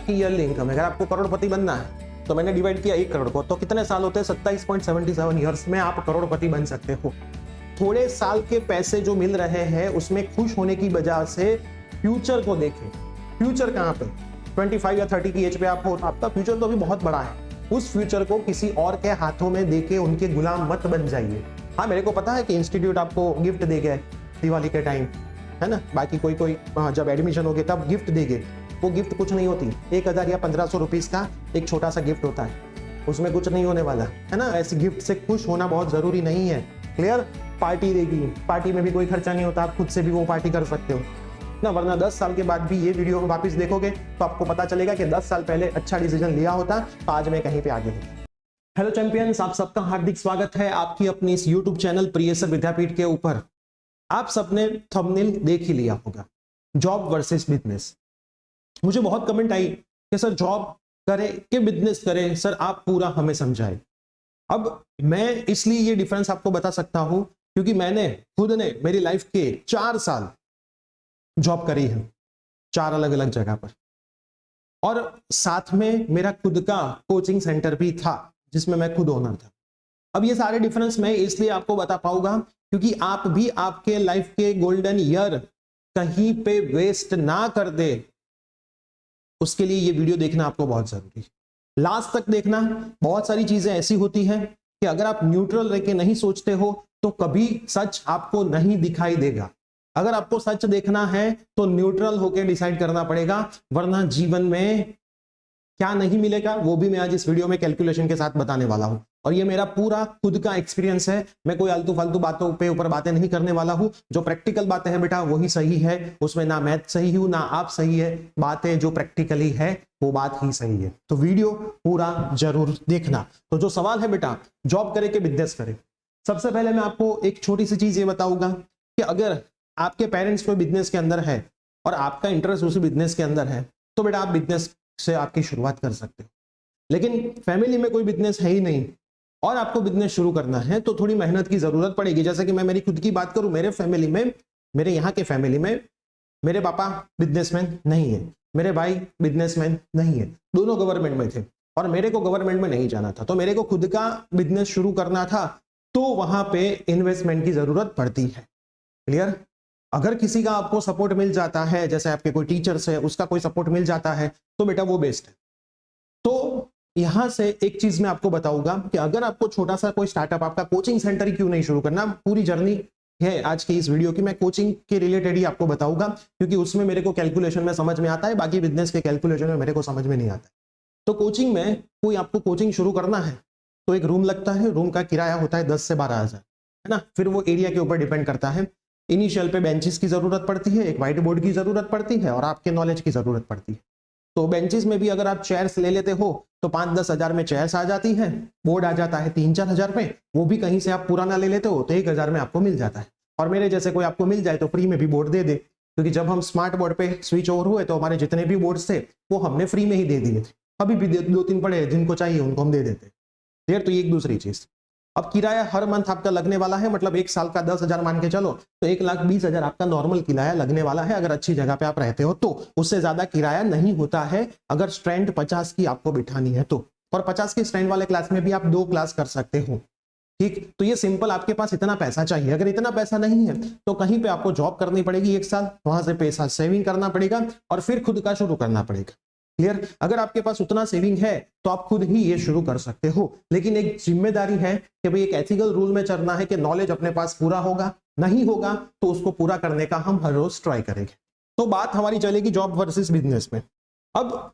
आपकी yearly income है, अगर आपको करोड़पति बनना है तो मैंने डिवाइड किया 1 करोड़ को, तो कितने साल होते हैं? 27.77 ईयर्स में आप करोड़पति बन सकते हो। थोड़े साल के पैसे जो मिल रहे हैं उसमें खुश होने की वजह से फ्यूचर को देखें। फ्यूचर कहाँ पे? 25 या 30 की एज पे आप हो, आपका फ्यूचर तो अभी बहुत बड़ा है। उस फ्यूचर को किसी और के हाथों में देके उनके गुलाम मत बन जाइए। हाँ, मेरे को पता है कि इंस्टीट्यूट आपको गिफ्ट देगा दिवाली के टाइम, है ना, बाकी कोई जब एडमिशन होगे तब गिफ्ट देंगे। वो गिफ्ट कुछ नहीं होती, 1000 या 1500 रुपीज का एक छोटा सा गिफ्ट होता है, उसमें कुछ नहीं होने वाला है ना। ऐसे गिफ्ट से खुश होना बहुत जरूरी नहीं है। क्लियर? पार्टी देगी, पार्टी में भी कोई खर्चा नहीं होता, आप खुद से भी वो पार्टी कर सकते हो ना। वरना 10 साल के बाद भी ये वीडियो वापस देखोगे तो आपको पता चलेगा कि 10 साल पहले अच्छा डिसीजन लिया होता तो आज मैं कहीं पे आगे होता। हेलो चैंपियंस, आप सबका हार्दिक स्वागत है आपकी अपनी इस यूट्यूब चैनल प्रियसर विद्यापीठ के ऊपर। आप सबने थंबनेल देख ही लिया होगा, जॉब वर्सेस बिजनेस। मुझे बहुत कमेंट आई कि सर जॉब करे कि बिजनेस करे, सर आप पूरा हमें समझाए। अब मैं इसलिए ये डिफरेंस आपको बता सकता हूं क्योंकि मैंने खुद ने मेरी लाइफ के 4 साल जॉब करी है 4 अलग अलग जगह पर, और साथ में मेरा खुद का कोचिंग सेंटर भी था जिसमें मैं खुद ओनर था। अब ये सारे डिफरेंस मैं इसलिए आपको बता पाऊंगा क्योंकि आप भी आपके लाइफ के गोल्डन ईयर कहीं पे वेस्ट ना कर दे, उसके लिए ये वीडियो देखना आपको बहुत जरूरी है। लास्ट तक देखना। बहुत सारी चीजें ऐसी होती हैं कि अगर आप न्यूट्रल रह के नहीं सोचते हो तो कभी सच आपको नहीं दिखाई देगा। अगर आपको सच देखना है तो न्यूट्रल होकर डिसाइड करना पड़ेगा, वरना जीवन में क्या नहीं मिलेगा वो भी मैं आज इस वीडियो में कैलकुलेशन के साथ बताने वाला हूं। और ये मेरा पूरा खुद का एक्सपीरियंस है, मैं कोई आलतू फालतू बातों पे ऊपर बातें नहीं करने वाला हूं। जो प्रैक्टिकल बातें हैं बेटा वही सही है, उसमें ना मैं सही हूं ना आप सही है, बातें जो प्रैक्टिकली है वो बात ही सही है। तो वीडियो पूरा जरूर देखना। तो जो सवाल है बेटा, जॉब करे कि बिजनेस करे, सबसे पहले मैं आपको एक छोटी सी चीज ये बताऊंगा कि अगर आपके पेरेंट्स कोई बिजनेस के अंदर है और आपका इंटरेस्ट उसी बिजनेस के अंदर है तो बेटा आप बिजनेस से आपकी शुरुआत कर सकते हो। लेकिन फैमिली में कोई बिजनेस है ही नहीं और आपको बिजनेस शुरू करना है तो थोड़ी मेहनत की जरूरत पड़ेगी। जैसे कि मैं मेरी खुद की बात करूं, मेरे फैमिली में, मेरे यहाँ के फैमिली में मेरे पापा बिजनेसमैन नहीं है, मेरे भाई बिजनेसमैन नहीं है, दोनों गवर्नमेंट में थे और मेरे को गवर्नमेंट में नहीं जाना था, तो मेरे को खुद का बिजनेस शुरू करना था, तो वहां पे इन्वेस्टमेंट की जरूरत पड़ती है। क्लियर? अगर किसी का आपको सपोर्ट मिल जाता है, जैसे आपके कोई टीचर्स है उसका कोई सपोर्ट मिल जाता है तो बेटा वो बेस्ट है। तो यहां से एक चीज मैं आपको बताऊंगा कि अगर आपको छोटा सा कोई स्टार्टअप, आपका कोचिंग सेंटर ही क्यों नहीं शुरू करना, पूरी जर्नी है आज की इस वीडियो की, मैं कोचिंग के रिलेटेड ही आपको बताऊंगा क्योंकि उसमें मेरे को कैलकुलेशन में समझ में आता है, बाकी बिजनेस के कैलकुलेशन में मेरे को समझ में नहीं आता। तो कोचिंग में कोई आपको कोचिंग शुरू करना है तो एक रूम लगता है, रूम का किराया होता है 10 से 12 हजार, है ना। फिर वो एरिया के ऊपर डिपेंड करता है। इनिशियल पे बेंचेस की जरूरत पड़ती है, एक व्हाइट बोर्ड की जरूरत पड़ती है और आपके नॉलेज की जरूरत पड़ती है। तो बेंचेस में भी अगर आप चेयर्स ले लेते हो तो 5-10 हजार में चेयर्स आ जाती है, बोर्ड आ जाता है 3-4 हजार में, वो भी कहीं से आप पुराना ले लेते हो तो 1 हजार में आपको मिल जाता है। और मेरे जैसे कोई आपको मिल जाए तो फ्री में भी बोर्ड दे दे, क्योंकि जब हम स्मार्ट बोर्ड पे स्विच ओवर हुए तो हमारे जितने भी बोर्ड्स थे वो हमने फ्री में ही दे दिए थे। अभी भी 2-3 पड़े, जिनको चाहिए उनको हम दे देते। क्लियर? तो ये एक दूसरी चीज। अब किराया हर मंथ आपका लगने वाला है, मतलब 1 साल का 10 हजार मान के चलो तो 1,20,000 आपका नॉर्मल किराया लगने वाला है अगर अच्छी जगह पे आप रहते हो तो। उससे ज्यादा किराया नहीं होता है अगर स्ट्रेंथ 50 की आपको बिठानी है तो। और 50 की स्ट्रेंथ वाले क्लास में भी आप 2 क्लास कर सकते हो। ठीक? तो ये सिंपल, आपके पास इतना पैसा चाहिए। अगर इतना पैसा नहीं है तो कहीं पे आपको जॉब करनी पड़ेगी 1 साल, वहां से पैसा सेविंग करना पड़ेगा और फिर खुद का शुरू करना पड़ेगा। क्लियर? अगर आपके पास उतना सेविंग है तो आप खुद ही ये शुरू कर सकते हो, लेकिन एक जिम्मेदारी है कि भाई एक एथिकल रूल में चलना है कि नॉलेज अपने पास पूरा होगा, नहीं होगा तो उसको पूरा करने का हम हर रोज ट्राई करेंगे। तो बात हमारी चलेगी जॉब वर्सेस बिजनेस में। अब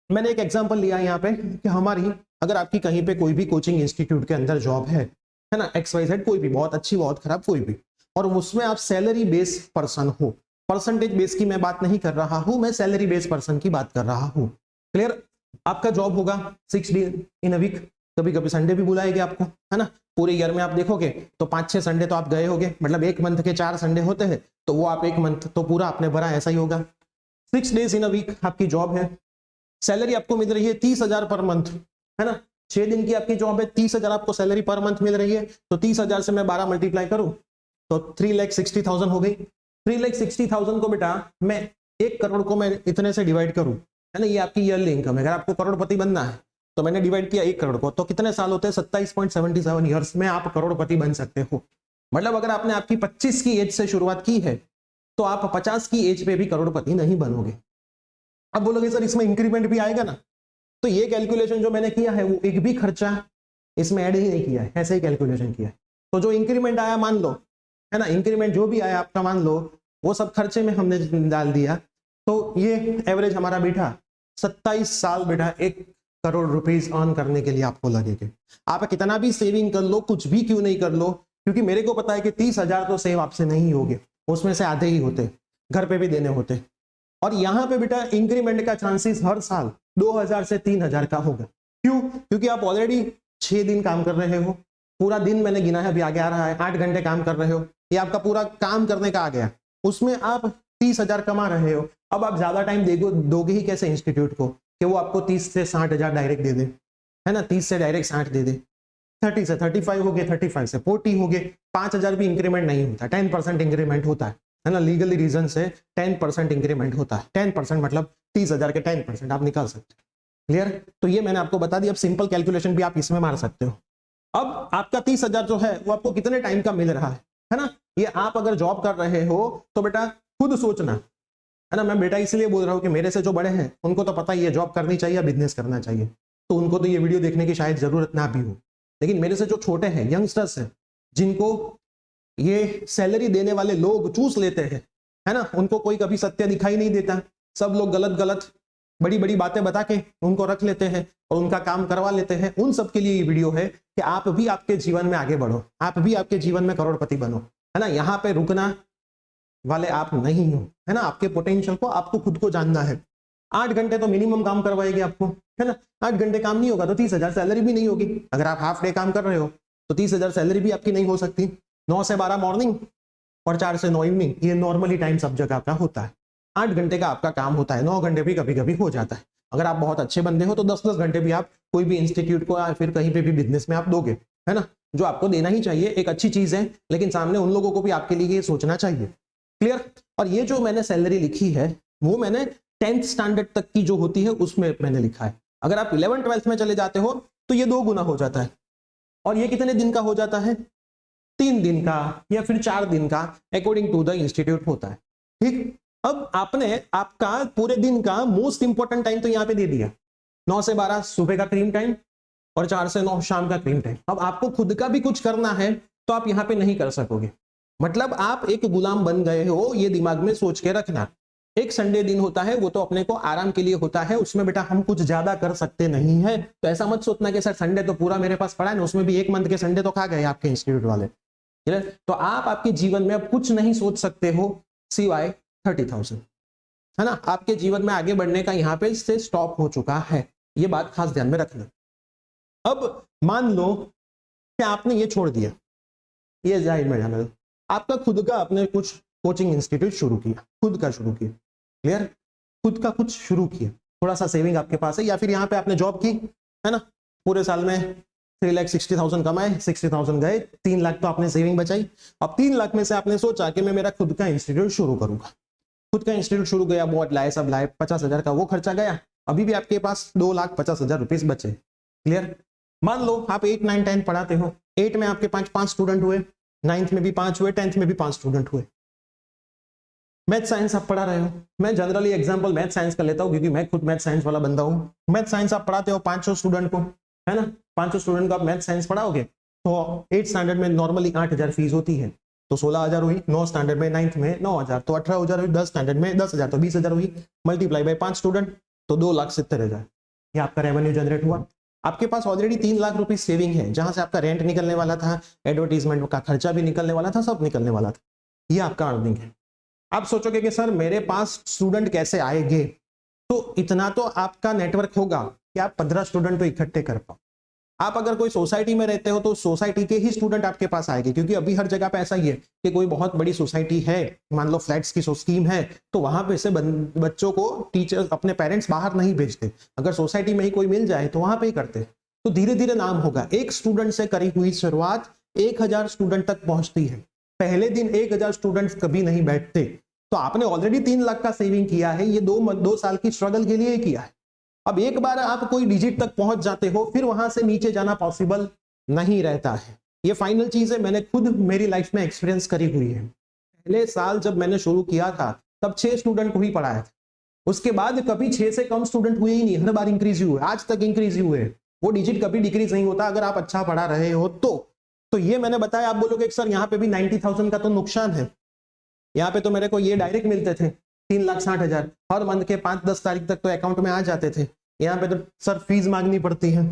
मैंने एक एग्जांपल लिया यहाँ पे कि हमारी, अगर आपकी कहीं पे कोई भी कोचिंग इंस्टीट्यूट के अंदर जॉब है ना, XYZ, कोई भी, बहुत अच्छी बहुत खराब कोई भी, और उसमें आप सैलरी बेस पर्सन हो, परसेंटेज बेस की मैं बात नहीं कर रहा हूं, मैं सैलरी बेस पर्सन की बात कर रहा हूं। क्लियर? आपका जॉब होगा 6 डे इन अ वीक, कभी कभी संडे भी बुलाएंगे आपको, है ना। पूरे ईयर में आप देखोगे तो 5-6 संडे तो आप गए होगे, मतलब एक मंथ के 4 संडे होते हैं तो वो आप एक मंथ तो पूरा आपने भरा, ऐसा ही होगा। 6 डेज इन अ वीक आपकी जॉब है, सैलरी आपको मिल रही है 30,000 पर मंथ, है ना। 6 दिन की आपकी जॉब है, 30,000 आपको सैलरी पर मंथ मिल रही है, तो 30,000 से मैं 12 मल्टीप्लाई करूं तो 3,60,000 हो गई। 3,60,000 को बेटा मैं 1 करोड़ को मैं इतने से डिवाइड करूं है ना, ये आपकी ईयरली इनकम है। अगर आपको करोड़पति बनना है तो मैंने डिवाइड किया 1 करोड़ को, तो कितने साल होते हैं? 27.77 ईयर्स में आप करोड़पति बन सकते हो। मतलब अगर आपने आपकी 25 की एज से शुरुआत की है तो आप 50 की एज पे भी करोड़पति नहीं बनोगे। अब बोलोगे सर इसमें इंक्रीमेंट भी आएगा ना, तो ये कैलकुलेशन जो मैंने किया है वो एक भी खर्चा इसमें ऐड ही नहीं किया है, ऐसे ही कैलकुलेशन किया है। तो जो इंक्रीमेंट आया मान लो, है ना, इंक्रीमेंट जो भी आया आपका मान लो, वो सब खर्चे में हमने डाल दिया। तो ये एवरेज हमारा बेटा 27 साल बेटा 1 करोड़ रुपीस अर्न करने के लिए आपको लगेंगे। आप कितना भी सेविंग कर लो, कुछ भी क्यों नहीं कर लो, क्योंकि मेरे को पता है कि 30,000 तो सेव आपसे नहीं होगे, उसमें से आधे ही होते, घर पे भी देने होते। और यहाँ पे बेटा इंक्रीमेंट का चांसेस हर साल 2,000 से 3,000 का होगा। क्यों? क्योंकि आप ऑलरेडी 6 दिन काम कर रहे हो, पूरा दिन मैंने गिना है, अभी आगे आ रहा है, 8 घंटे काम कर रहे हो, ये आपका पूरा काम करने का आ गया, उसमें आप 30,000 कमा रहे हो। अब आप ज्यादा टाइम दोगे ही कैसे इंस्टीट्यूट को कि वो आपको 30 से 60,000 डायरेक्ट दे दे, है ना, 30 से डायरेक्ट 60 दे दे, 30 से 35 हो गए, 35 से 40 हो गए, 5,000 भी इंक्रीमेंट नहीं होता, 10% इंक्रीमेंट होता है ना, लीगली रीजन से 10% इंक्रीमेंट होता है। 10% मतलब 30,000 के 10% आप निकाल सकते हो। क्लियर? तो ये मैंने आपको बता दिया। अब सिंपल कैलकुलेशन भी आप इसमें मार सकते हो। अब आपका 30,000 जो है वो आपको कितने टाइम का मिल रहा है ना, ये आप अगर जॉब कर रहे हो तो बेटा खुद सोचना, है ना। मैं बेटा इसलिए बोल रहा हूँ कि मेरे से जो बड़े हैं उनको तो पता ही है जॉब करनी चाहिए, बिजनेस करना चाहिए, तो उनको तो ये वीडियो देखने की शायद जरूरत ना भी हो। लेकिन मेरे से जो छोटे हैं, यंगस्टर्स हैं, जिनको ये सैलरी देने वाले लोग चूस लेते हैं, है ना, उनको कोई कभी सत्य दिखाई नहीं देता, सब लोग गलत गलत बड़ी बड़ी बातें बता के उनको रख लेते हैं और उनका काम करवा लेते हैं। उन सब के लिए ये वीडियो है कि आप भी आपके जीवन में आगे बढ़ो, आप भी आपके जीवन में करोड़पति बनो, है ना। यहाँ पे रुकना वाले आप नहीं हो, है ना। आपके पोटेंशियल को आपको खुद को जानना है। 8 घंटे तो मिनिमम काम करवाएगी आपको, है ना। 8 घंटे काम नहीं होगा तो 30,000 सैलरी भी नहीं होगी। अगर आप हाफ डे काम कर रहे हो तो 30,000 सैलरी भी आपकी नहीं हो सकती। 9 से 12 मॉर्निंग और 4 से 9 इवनिंग, ये नॉर्मली टाइम सब जगह का होता है। 8 घंटे का आपका काम होता है, 9 घंटे भी कभी कभी हो जाता है। अगर आप बहुत अच्छे बंदे हो तो 10-10 घंटे भी आप कोई भी इंस्टीट्यूट को या फिर कहीं पे भी बिजनेस में आप दोगे, है ना, जो आपको देना ही चाहिए, एक अच्छी चीज है। लेकिन सामने उन लोगों को भी आपके लिए ये सोचना चाहिए। क्लियर? और ये जो मैंने सैलरी लिखी है वो मैंने 10th स्टैंडर्ड तक की जो होती है उसमें मैंने लिखा है। अगर आप 11th-12th में चले जाते हो तो ये 2 गुना हो जाता है। और ये कितने दिन का हो जाता है? 3 दिन का या फिर 4 दिन का, अकॉर्डिंग टू द इंस्टीट्यूट होता है। ठीक। अब आपने आपका पूरे दिन का मोस्ट इंपॉर्टेंट टाइम तो यहाँ पे दे दिया, 9 से 12 सुबह का क्रीम टाइम और 4 से 9 शाम का क्रीम टाइम। अब आपको खुद का भी कुछ करना है तो आप यहाँ पे नहीं कर सकोगे, मतलब आप एक गुलाम बन गए हो, ये दिमाग में सोच के रखना। एक संडे दिन होता है वो तो अपने को आराम के लिए होता है, उसमें बेटा हम कुछ ज्यादा कर सकते नहीं है। तो ऐसा मत सोचना कि सर संडे तो पूरा मेरे पास पड़ा है ना, उसमें भी 1 मंथ के संडे तो खा गए आपके इंस्टीट्यूट वाले। तो आप आपके जीवन में अब कुछ नहीं सोच सकते हो सिवाय 30,000, है ना। आपके जीवन में आगे बढ़ने का यहाँ पे से स्टॉप हो चुका है, ये बात खास ध्यान में रखना। अब मान लो कि आपने ये छोड़ दिया, ये जाहिर में जाना, आपका खुद का आपने कुछ कोचिंग इंस्टीट्यूट शुरू किया, खुद का शुरू किया। क्लियर? खुद का कुछ शुरू किया, थोड़ा सा सेविंग आपके पास है, या फिर यहाँ पे आपने जॉब की, है ना, पूरे साल में 3,60,000 कमाए, 60,000 गए, 3 लाख तो आपने सेविंग बचाई। अब 3 लाख में से आपने सोचा कि मैं मेरा खुद का इंस्टीट्यूट शुरू करूंगा। खुद का इंस्टीट्यूट शुरू किया, बोर्ड लाए, सब लाए, 50,000 का वो खर्चा गया, अभी भी आपके पास 2,50,000 रुपीज बचे। क्लियर? मान लो आप 8, 9, 10 पढ़ाते हो, 8 में आपके 5 स्टूडेंट हुए, 9th में भी 5 हुए, 10th में भी 5 स्टूडेंट हुए। मैथ साइंस आप पढ़ा रहे हो, मैं जनरली एग्जांपल मैथ साइंस का लेता हूं क्योंकि मैं खुद मैथ साइंस वाला बंदा हूं। मैथ साइंस आप पढ़ाते हो 500 स्टूडेंट को, है ना, 500 स्टूडेंट को आप मैथ साइंस पढ़ाओगे तो 8 स्टैंडर्ड में नॉर्मली 8,000 फीस होती है, तो 16,000 हुई, 9 स्टैंडर्ड में, 9th में 9,000 तो 18,000 हुई, 10 स्टैंडर्ड में 10,000 तो 20,000 हुई, मल्टीप्लाई बाय 5 स्टूडेंट तो 2,70,000, ये आपका रेवेन्यू जनरेट हुआ। आपके पास ऑलरेडी 3 लाख रुपए सेविंग है, जहां से आपका रेंट निकलने वाला था, एडवर्टीजमेंट का खर्चा भी निकलने वाला था, सब निकलने वाला था, ये आपका अर्निंग है। आप सोचोगे कि सर मेरे पास स्टूडेंट कैसे आएंगे, तो इतना तो आपका नेटवर्क होगा कि आप 15 स्टूडेंट तो इकट्ठे कर पाओ। आप अगर कोई सोसाइटी में रहते हो तो सोसाइटी के ही स्टूडेंट आपके पास आएंगे, क्योंकि अभी हर जगह पे ऐसा ही है कि कोई बहुत बड़ी सोसाइटी है, मान लो फ्लैट्स की स्कीम है, तो वहां पे से बच्चों को टीचर्स अपने पेरेंट्स बाहर नहीं भेजते, अगर सोसाइटी में ही कोई मिल जाए तो वहां पे ही करते। तो धीरे धीरे नाम होगा। एक स्टूडेंट से करी हुई शुरुआत 1,000 स्टूडेंट तक पहुंचती है। पहले दिन 1,000 स्टूडेंट्स कभी नहीं बैठते, तो आपने ऑलरेडी 3 लाख का सेविंग किया है, ये 2 साल की स्ट्रगल के लिए किया है। अब एक बार आप कोई डिजिट तक पहुंच जाते हो, फिर वहां से नीचे जाना पॉसिबल नहीं रहता है। ये फाइनल चीज है, मैंने खुद मेरी लाइफ में एक्सपीरियंस करी हुई है। पहले साल जब मैंने शुरू किया था तब 6 स्टूडेंट को ही पढ़ाया था, उसके बाद कभी 6 से कम स्टूडेंट हुए ही नहीं, हर बार इंक्रीज हुए, आज तक इंक्रीज ही हुए। वो डिजिट कभी डिक्रीज नहीं होता अगर आप अच्छा पढ़ा रहे हो तो ये मैंने बताया। आप बोलोगे सर यहाँ पे भी 90,000 का तो नुकसान है, यहाँ पे तो मेरे को ये डायरेक्ट मिलते थे 3,60,000 हर मंथ के 5-10 तारीख तक तो अकाउंट में आ जाते थे। यहाँ पे तो सर फीस मांगनी पड़ती है,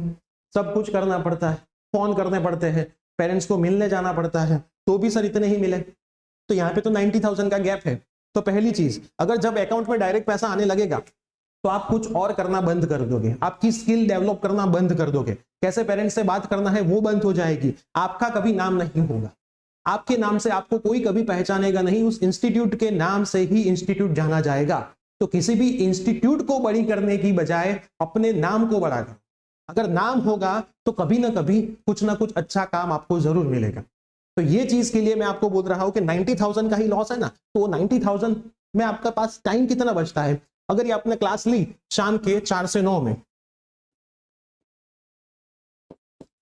सब कुछ करना पड़ता है, फोन करने पड़ते हैं, पेरेंट्स को मिलने जाना पड़ता है, तो भी सर इतने ही मिले। तो यहाँ पे तो 90,000 का गैप है। तो पहली चीज, अगर जब अकाउंट में डायरेक्ट पैसा आने लगेगा तो आप कुछ और करना बंद कर दोगे, आपकी स्किल डेवलप करना बंद कर दोगे, कैसे पेरेंट्स से बात करना है वो बंद हो जाएगी, आपका कभी नाम नहीं होगा, आपके नाम से आपको कोई कभी पहचानेगा नहीं, उस इंस्टीट्यूट के नाम से ही इंस्टीट्यूट जाना जाएगा। तो किसी भी इंस्टीट्यूट को बड़ी करने की बजाय अपने नाम को बड़ा करो। अगर नाम होगा तो कभी ना कभी कुछ ना कुछ अच्छा काम आपको जरूर मिलेगा। तो ये चीज के लिए मैं आपको बोल रहा हूं कि 90,000 का ही लॉस है ना, तो 90,000 में आपका पास टाइम कितना बचता है। अगर ये आपने क्लास ली शाम के 4 से 9 में,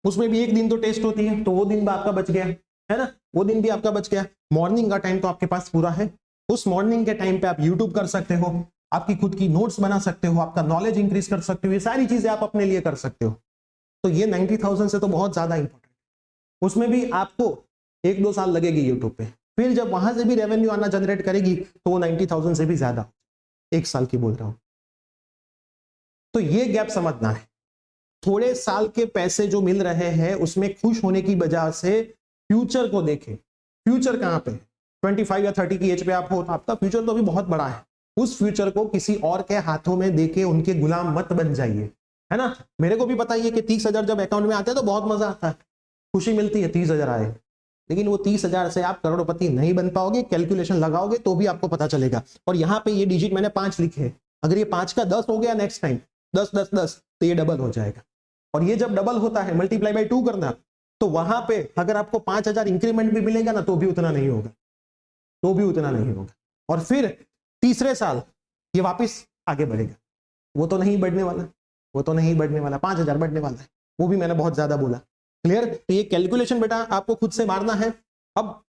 उसमें भी एक दिन तो टेस्ट होती है, तो वो दिन भी आपका बच गया है ना, वो दिन भी आपका बच गया। मॉर्निंग का टाइम तो आपके पास पूरा है, उस मॉर्निंग के टाइम पे आप यूट्यूब कर सकते हो, आपकी खुद की नोट्स बना सकते हो, आपका नॉलेज इंक्रीज कर सकते हो, ये सारी चीजें आप अपने लिए कर सकते हो। तो ये 90,000 से तो बहुत ज्यादा इंपॉर्टेंट, उसमें भी आपको 1-2 साल लगेगी यूट्यूब पे, फिर जब वहां से भी रेवेन्यू आना जनरेट करेगी तो वो 90,000 से भी ज्यादा, 1 साल की बोल रहा हूं। तो ये गैप समझना है। थोड़े साल के पैसे जो मिल रहे हैं उसमें खुश होने की वजह से फ्यूचर को देखें। फ्यूचर कहां पे, 25 या 30 की एज पे आप हो तो आपका फ्यूचर तो अभी बहुत बड़ा है, उस फ्यूचर को किसी और के हाथों में देके उनके गुलाम मत बन जाइए, है ना। मेरे को भी पता ही है कि 30,000 जब अकाउंट में आते हैं तो बहुत मजा आता है, खुशी मिलती है 30,000 आए, लेकिन वो 30,000 से आप करोड़पति नहीं बन पाओगे। कैलकुलेशन लगाओगे तो भी आपको पता चलेगा। और यहाँ पे ये डिजिट मैंने 5 लिखे, अगर ये 5 का 10 हो गया नेक्स्ट टाइम 10-10-10 तो ये डबल हो जाएगा। और ये जब डबल होता है मल्टीप्लाई बाय 2 करना, तो वहां पे अगर आपको 5,000 इंक्रीमेंट भी मिलेगा ना तो भी उतना नहीं होगा, तो भी उतना नहीं होगा। और फिर तीसरे साल ये वापस आगे बढ़ेगा, वो तो नहीं बढ़ने वाला, वो तो नहीं बढ़ने वाला, 5,000 बढ़ने वाला है, वो भी मैंने बहुत ज्यादा बोला। क्लियर। तो ये कैलकुलेशन बेटा आपको खुद से मारना है। अब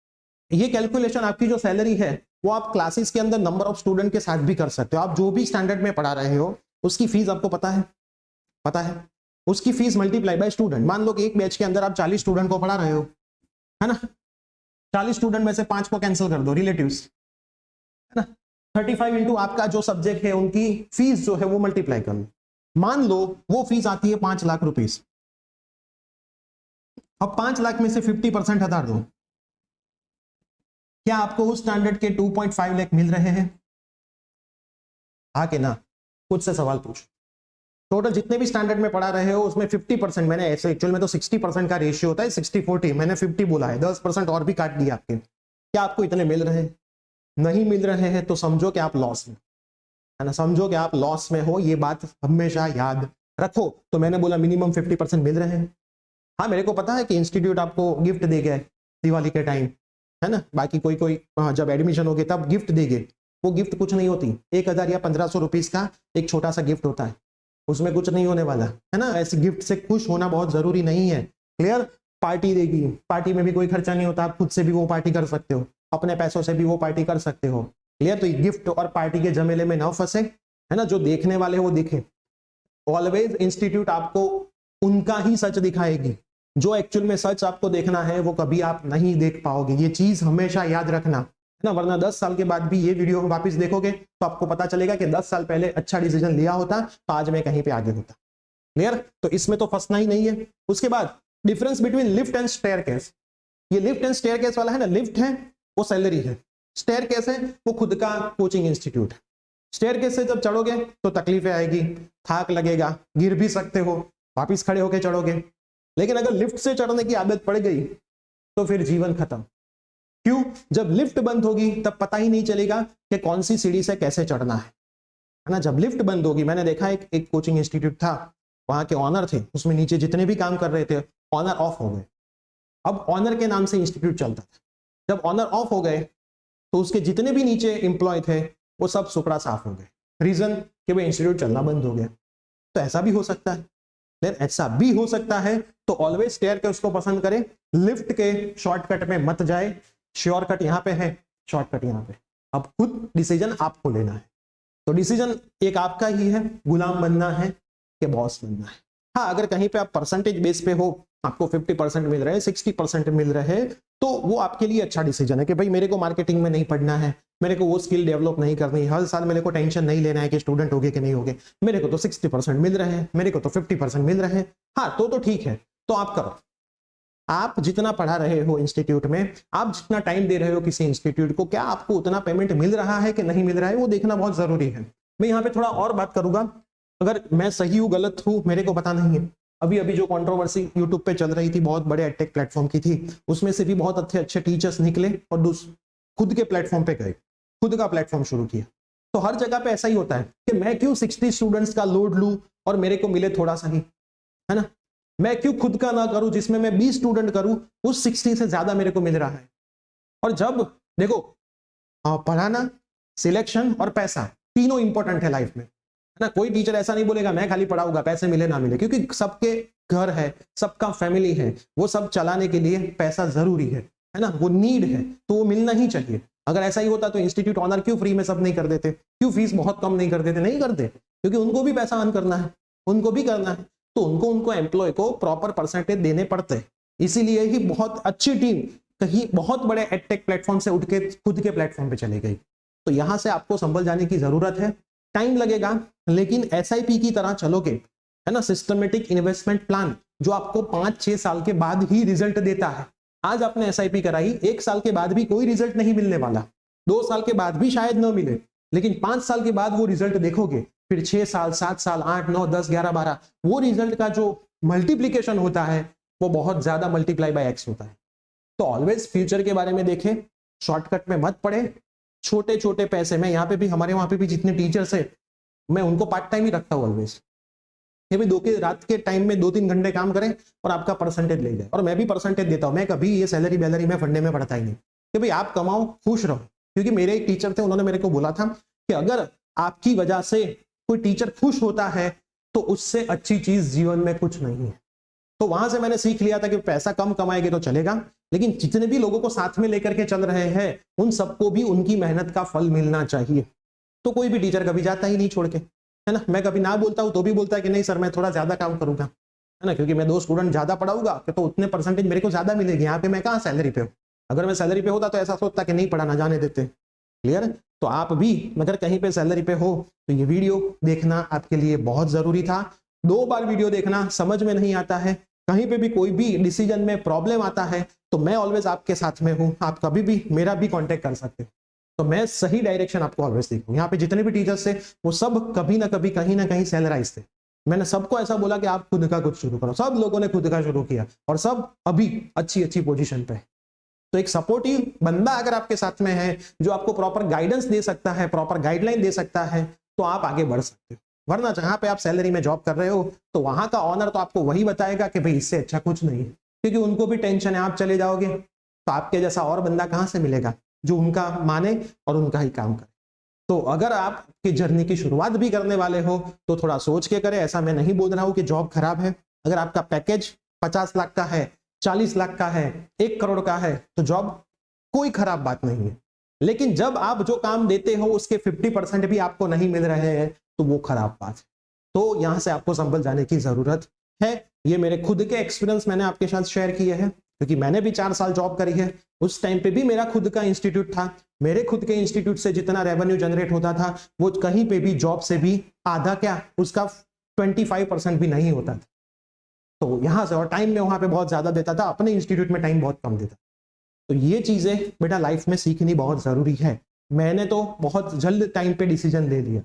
ये कैलकुलेशन आपकी जो सैलरी है वो आप क्लासेस के अंदर नंबर ऑफ स्टूडेंट के साथ भी कर सकते हो। आप जो भी स्टैंडर्ड में पढ़ा रहे हो उसकी फीस आपको पता है, पता है, उसकी फीस मल्टीप्लाई बाय स्टूडेंट। मान लो कि एक बैच के अंदर आप 40 स्टूडेंट को पढ़ा रहे हो, है ना, 40 स्टूडेंट में से 5 को कैंसिल कर दो, रिलेटिव्स, है ना, 35 इंटू आपका जो सब्जेक्ट है उनकी फीस जो है वो मल्टीप्लाई कर लो। मान लो वो फीस आती है 5 लाख रुपीस। अब 5 लाख में से 50% हटा दो, क्या आपको उस स्टैंडर्ड के 2.5 लाख मिल रहे हैं? हाँ कि ना, खुद से सवाल पूछ। टोटल जितने भी स्टैंडर्ड में पढ़ा रहे हो उसमें 50%, मैंने ऐसे एक्चुअल में तो 60% का रेशियो होता है, 60-40, मैंने 50 बोला है, 10% और भी काट दिया आपके। क्या आपको इतने मिल रहे हैं? नहीं मिल रहे हैं तो समझो कि आप लॉस में, है ना, समझो कि आप लॉस में हो, ये बात हमेशा याद रखो। तो मैंने बोला मिनिमम 50% मिल रहे हैं। हाँ मेरे को पता है कि इंस्टीट्यूट आपको गिफ्ट देगा दिवाली के टाइम, है ना, बाकी कोई कोई जब एडमिशन होगी तब गिफ्ट देंगे, वो गिफ्ट कुछ नहीं होती, 1,000 या 1,500 रुपीज का एक छोटा सा गिफ्ट होता है, उसमें कुछ नहीं होने वाला, है ना। ऐसे गिफ्ट से खुश होना बहुत जरूरी नहीं है। क्लियर। पार्टी देगी, पार्टी में भी कोई खर्चा नहीं होता, आप खुद से भी वो पार्टी कर सकते हो, अपने पैसों से भी वो पार्टी कर सकते हो। क्लियर। तो गिफ्ट और पार्टी के झमेले में ना फंसे, है ना, जो देखने वाले वो दिखे। ऑलवेज इंस्टीट्यूट आपको उनका ही सच दिखाएगी, जो एक्चुअल में सच आपको देखना है वो कभी आप नहीं देख पाओगे। ये चीज हमेशा याद रखना, है ना, वरना 10 साल के बाद भी ये वीडियो वापस देखोगे तो आपको पता चलेगा कि 10 साल पहले अच्छा डिसीजन लिया होता तो आज मैं कहीं पे आगे होता। क्लियर। तो इसमें तो फंसना ही नहीं है। उसके बाद difference between lift and staircase. ये लिफ्ट एंड स्टेयरकेस वाला है ना, लिफ्ट है वो सैलरी है, स्टेयरकेस है वो खुद का कोचिंग इंस्टीट्यूट है। स्टेयरकेस से जब चढ़ोगे तो तकलीफें आएगी, थाक लगेगा, गिर भी सकते हो, वापिस खड़े होके चढ़ोगे। लेकिन अगर लिफ्ट से चढ़ने की आदत पड़ गई तो फिर जीवन खत्म। क्यों? जब लिफ्ट बंद होगी तब पता ही नहीं चलेगा कि कौन सी सीढ़ी से कैसे चढ़ना है ना। जब लिफ्ट बंद होगी, मैंने देखा एक कोचिंग इंस्टीट्यूट था, वहां के ऑनर थे, उसमें नीचे जितने भी काम कर रहे थे ऑनर ऑफ हो गए। अब ऑनर के नाम से इंस्टीट्यूट चलता था, जब ऑनर ऑफ हो गए तो उसके जितने भी नीचे एम्प्लॉय थे वो सब सुपड़ा साफ हो गए। रीजन कि भाई इंस्टीट्यूट चलना बंद हो गया। तो ऐसा भी हो सकता है, लेकिन ऐसा भी हो सकता है तो ऑलवेज स्टेयर के उसको पसंद करें, लिफ्ट के शॉर्टकट में मत जाए। शॉर्टकट यहाँ पे है, शॉर्टकट यहाँ पे। अब खुद डिसीजन आपको लेना है। तो डिसीजन एक आपका ही है, गुलाम बनना है कि बॉस बनना है। हाँ, अगर कहीं पे आप परसेंटेज बेस पे हो, आपको 50% मिल रहे हैं, 60% मिल रहे हैं, तो वो आपके लिए अच्छा डिसीजन है कि भाई मेरे को मार्केटिंग में नहीं पढ़ना है, मेरे को वो स्किल डेवलप नहीं करनी है, हर साल मेरे को टेंशन नहीं लेना है कि स्टूडेंट होगे कि नहीं होगे, मेरे को तो 60% मिल रहे हैं, मेरे को तो 50% मिल रहे हैं। हाँ, तो ठीक है, तो आप करो। आप जितना पढ़ा रहे हो इंस्टीट्यूट में, आप जितना टाइम दे रहे हो किसी इंस्टीट्यूट को, क्या आपको उतना पेमेंट मिल रहा है कि नहीं मिल रहा है, वो देखना बहुत जरूरी है। मैं यहाँ पे थोड़ा और बात करूंगा, अगर मैं सही हूँ गलत हूँ मेरे को पता नहीं है। अभी अभी जो कंट्रोवर्सी यूट्यूब पे चल रही थी, बहुत बड़े एडटेक प्लेटफॉर्म की थी, उसमें से भी बहुत अच्छे अच्छे टीचर्स निकले और खुद के प्लेटफॉर्म पे गए, खुद का प्लेटफॉर्म शुरू किया। तो हर जगह पे ऐसा ही होता है कि मैं क्यों 60 स्टूडेंट्स का लोड लूं और मेरे को मिले थोड़ा सा ही, है ना। मैं क्यों खुद का ना करूं जिसमें मैं 20 स्टूडेंट करूं, उस 60 से ज्यादा मेरे को मिल रहा है। और जब देखो पढ़ाना, सिलेक्शन और पैसा तीनों इंपॉर्टेंट है लाइफ में, है ना। कोई टीचर ऐसा नहीं बोलेगा मैं खाली पढ़ाऊंगा पैसे मिले ना मिले, क्योंकि सबके घर है, सबका फैमिली है, वो सब चलाने के लिए पैसा जरूरी है ना, वो नीड है, तो वो मिलना ही चाहिए। अगर ऐसा ही होता तो इंस्टीट्यूट ऑनर क्यों फ्री में सब नहीं कर देते, क्यों फीस बहुत कम नहीं कर देते? नहीं करते, क्योंकि उनको भी पैसा अर्न करना है, उनको भी करना है, तो उनको एम्प्लॉय को प्रॉपर परसेंटेज देने पड़ते हैं। इसीलिए ही बहुत अच्छी टीम कहीं बहुत बड़े एडटेक प्लेटफॉर्म से उठ के खुद के प्लेटफॉर्म पे चले गई। तो यहां से आपको संभल जाने की जरूरत है, टाइम लगेगा, लेकिन एसआईपी की तरह चलोगे, है ना, सिस्टमेटिक इन्वेस्टमेंट प्लान, जो आपको 5-6 साल के बाद ही रिजल्ट देता है। आज आपने एसआईपी कराई, 1 साल के बाद भी कोई रिजल्ट नहीं मिलने वाला, 2 साल के बाद भी शायद न मिले, लेकिन 5 साल के बाद वो रिजल्ट देखोगे, फिर 6 साल, 7 साल, 8, 9, 10, 11, 12, वो रिजल्ट का जो मल्टीप्लीकेशन होता है वो बहुत ज्यादा मल्टीप्लाई बाय एक्स होता है। तो ऑलवेज फ्यूचर के बारे में देखें, शॉर्टकट में मत पड़े, छोटे छोटे पैसे में, यहाँ पे भी हमारे वहां पे भी जितने टीचर्स है मैं उनको पार्ट टाइम ही रखता हूँ ऑलवेज, ये भी रात के टाइम में 2-3 घंटे काम करें और आपका परसेंटेज ले जाए। और मैं भी परसेंटेज देता हूँ, मैं कभी ये सैलरी वैलरी में फंडे में पड़ता ही नहीं कि भाई आप कमाओ खुश रहो। क्योंकि मेरे एक टीचर थे, उन्होंने मेरे को बोला था कि अगर आपकी वजह से कोई टीचर खुश होता है तो उससे अच्छी चीज जीवन में कुछ नहीं है। तो वहां से मैंने सीख लिया था कि पैसा कम कमाएंगे तो चलेगा, लेकिन जितने भी लोगों को साथ में लेकर के चल रहे हैं उन सबको भी उनकी मेहनत का फल मिलना चाहिए। तो कोई भी टीचर कभी जाता ही नहीं छोड़ के, है ना। मैं कभी ना बोलता हूं तो भी बोलता है कि नहीं सर मैं थोड़ा ज्यादा काम करूंगा, है ना, क्योंकि मैं 2 स्टूडेंट ज्यादा पढ़ाऊंगा तो उतने परसेंटेज मेरे को ज्यादा मिलेगी। यहाँ पे मैं कहाँ सैलरी पे हूँ, अगर मैं सैलरी पे होता तो ऐसा सोचता कि नहीं पढ़ाना, जाने देते। क्लियर है। तो आप भी अगर कहीं पे सैलरी पे हो तो ये वीडियो देखना आपके लिए बहुत जरूरी था। 2 बार वीडियो देखना, समझ में नहीं आता है, कहीं पे भी कोई भी डिसीजन में प्रॉब्लम आता है तो मैं ऑलवेज आपके साथ में हूं, आप कभी भी मेरा भी कांटेक्ट कर सकते हैं। तो मैं सही डायरेक्शन आपको ऑलवेज देखूं। यहाँ पे जितने भी टीचर्स थे वो सब कभी ना कभी कहीं ना कहीं सैलराइज थे। मैंने सबको ऐसा बोला कि आप खुद का कुछ शुरू करो, सब लोगों ने खुद का शुरू किया और सब अभी अच्छी अच्छी पोजीशन पे। तो एक सपोर्टिव बंदा अगर आपके साथ में है जो आपको प्रॉपर गाइडेंस दे सकता है, प्रॉपर गाइडलाइन दे सकता है, तो आप आगे बढ़ सकते हो। वरना जहां पे आप सैलरी में जॉब कर रहे हो तो वहां का ऑनर तो आपको वही बताएगा कि भाई इससे अच्छा कुछ नहीं है, क्योंकि उनको भी टेंशन है आप चले जाओगे तो आपके जैसा और बंदा कहां से मिलेगा जो उनका माने और उनका ही काम करे। तो अगर आपकी जर्नी की शुरुआत भी करने वाले हो तो थोड़ा सोच के करें। ऐसा मैं नहीं बोल रहा हूं कि जॉब खराब है। अगर आपका पैकेज 50 लाख का है, 40 लाख का है, 1 करोड़ का है तो जॉब कोई खराब बात नहीं है। लेकिन जब आप जो काम देते हो उसके 50% भी आपको नहीं मिल रहे हैं तो वो खराब बात है। तो यहां से आपको संभल जाने की जरूरत है। ये मेरे खुद के एक्सपीरियंस मैंने आपके साथ शेयर किए हैं, क्योंकि मैंने भी 4 साल जॉब करी है। उस टाइम पे भी मेरा खुद का इंस्टीट्यूट था, मेरे खुद के इंस्टीट्यूट से जितना रेवेन्यू जनरेट होता था वो कहीं पे भी जॉब से भी आधा क्या उसका 25% भी नहीं होता था। तो यहां से और टाइम में वहां पे बहुत ज्यादा देता था, अपने इंस्टीट्यूट में टाइम बहुत कम देता। तो ये चीजें बेटा लाइफ में सीखनी बहुत जरूरी है। मैंने तो बहुत जल्द टाइम पे डिसीजन ले लिया,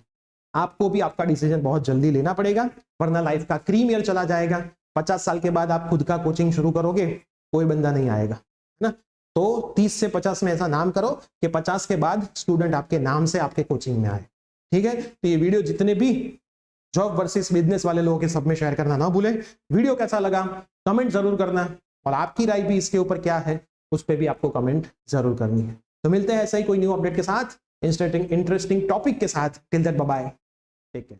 आपको भी आपका डिसीजन बहुत जल्दी लेना पड़ेगा, वरना लाइफ का क्रीम ईयर चला जाएगा। 50 साल के बाद आप खुद का कोचिंग शुरू करोगे, कोई बंदा नहीं आएगा, है ना। तो 30 से 50 में ऐसा नाम करो कि 50 के बाद स्टूडेंट आपके नाम से आपके कोचिंग में आए। ठीक है। तो ये वीडियो जितने भी जॉब वर्सेस बिजनेस वाले लोगों के सब में शेयर करना ना भूले। वीडियो कैसा लगा कमेंट जरूर करना, और आपकी राय भी इसके ऊपर क्या है उस पर भी आपको कमेंट जरूर करनी है। तो मिलते हैं ऐसा ही कोई न्यू अपडेट के साथ, इंटरेस्टिंग टॉपिक के साथ। Till that bye bye, take care.